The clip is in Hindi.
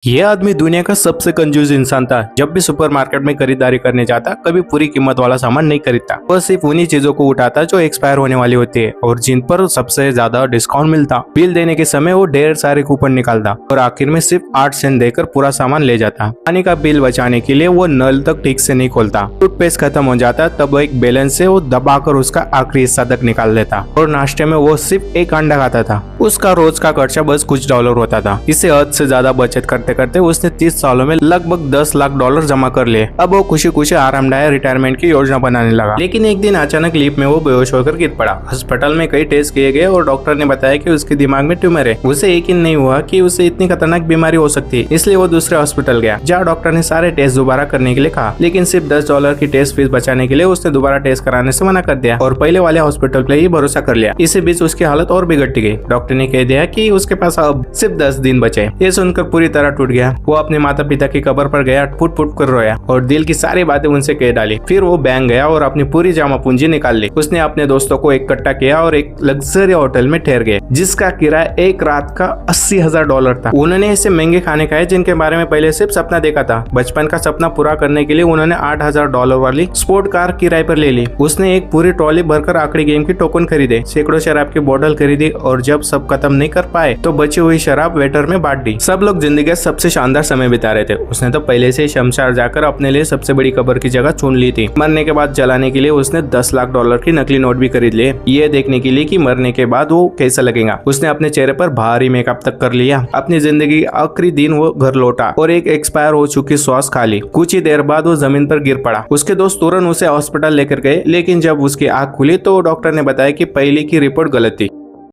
यह आदमी दुनिया का सबसे कंजूस इंसान था। जब भी सुपरमार्केट में खरीदारी करने जाता, कभी पूरी कीमत वाला सामान नहीं खरीदता। वह सिर्फ उन्हीं चीजों को उठाता जो एक्सपायर होने वाली होती है और जिन पर सबसे ज्यादा डिस्काउंट मिलता। बिल देने के समय वो ढेर सारे कूपन निकालता और आखिर में सिर्फ 8 सेंट देकर पूरा सामान ले जाता। पानी का बिल बचाने के लिए वो नल तक ठीक से नहीं खोलता। टूथपेस्ट खत्म हो जाता तब वो एक बैलेंस से वो दबाकर उसका आखिरी हिस्सा तक निकाल देता और नाश्ते में वो सिर्फ एक अंडा खाता था। उसका रोज का खर्चा बस कुछ डॉलर होता था। इससे हद से ज्यादा बचत करते करते उसने 30 सालों में लगभग 10 लाख डॉलर जमा कर लिए। अब वो खुशी खुशी आरामदायक रिटायरमेंट की योजना बनाने लगा। लेकिन एक दिन अचानक लिफ्ट में वो बेहोश होकर गिर पड़ा। अस्पताल में कई टेस्ट किए गए और डॉक्टर ने बताया कि उसके दिमाग में ट्यूमर है। उसे यकीन नहीं हुआ कि उसे इतनी खतरनाक बीमारी हो सकती है, इसलिए वो दूसरे हॉस्पिटल गया जहाँ डॉक्टर ने सारे टेस्ट दोबारा करने के लिए कहा। लेकिन सिर्फ 10 डॉलर की टेस्ट फीस बचाने के लिए उसने दोबारा टेस्ट कराने से मना कर दिया और पहले वाले हॉस्पिटल पे ही भरोसा कर लिया। इसी बीच उसकी हालत और बिगड़ती गई। डॉक्टर ने कह दिया कि उसके पास अब सिर्फ 10 दिन बचे। ये सुनकर पूरी तरह टूट गया। वो अपने माता पिता की कब्र पर गया, फुट फुट कर रोया और दिल की सारी बातें उनसे कह डाली। फिर वो बैंक गया और अपनी पूरी जमा पूंजी निकाल ली। उसने अपने दोस्तों को इकट्ठा किया और एक लग्जरी होटल में ठहर गए जिसका किराया एक रात का $80,000 था। उन्होंने ऐसे महंगे खाने खाए जिनके बारे में पहले सिर्फ सपना देखा था। बचपन का सपना पूरा करने के लिए उन्होंने $8,000 वाली स्पोर्ट कार किराए पर ले ली। उसने एक पूरी ट्रॉली भरकर आखिरी गेम की टोकन खरीदे, सैकड़ों शराब की बोतल खरीदी और जब सब खत्म नहीं कर पाए तो बची हुई शराब वेटर में बांट दी। सब लोग जिंदगी का सबसे शानदार समय बिता रहे थे। उसने तो पहले से शमशान जाकर अपने लिए सबसे बड़ी कब्र की जगह चुन ली थी। मरने के बाद जलाने के लिए उसने $10 लाख की नकली नोट भी खरीद लिए, ये देखने के लिए कि मरने के बाद वो कैसा लगेगा। उसने अपने चेहरे पर भारी मेकअप तक कर लिया। अपनी जिंदगी आखिरी दिन वो घर लौटा और एक एक्सपायर हो चुकी सॉस खा ली। कुछ ही देर बाद वो जमीन पर गिर पड़ा। उसके दोस्त तुरंत उसे हॉस्पिटल लेकर गए, लेकिन जब उसकी आंख खुली तो डॉक्टर ने बताया कि पहले की रिपोर्ट गलत थी।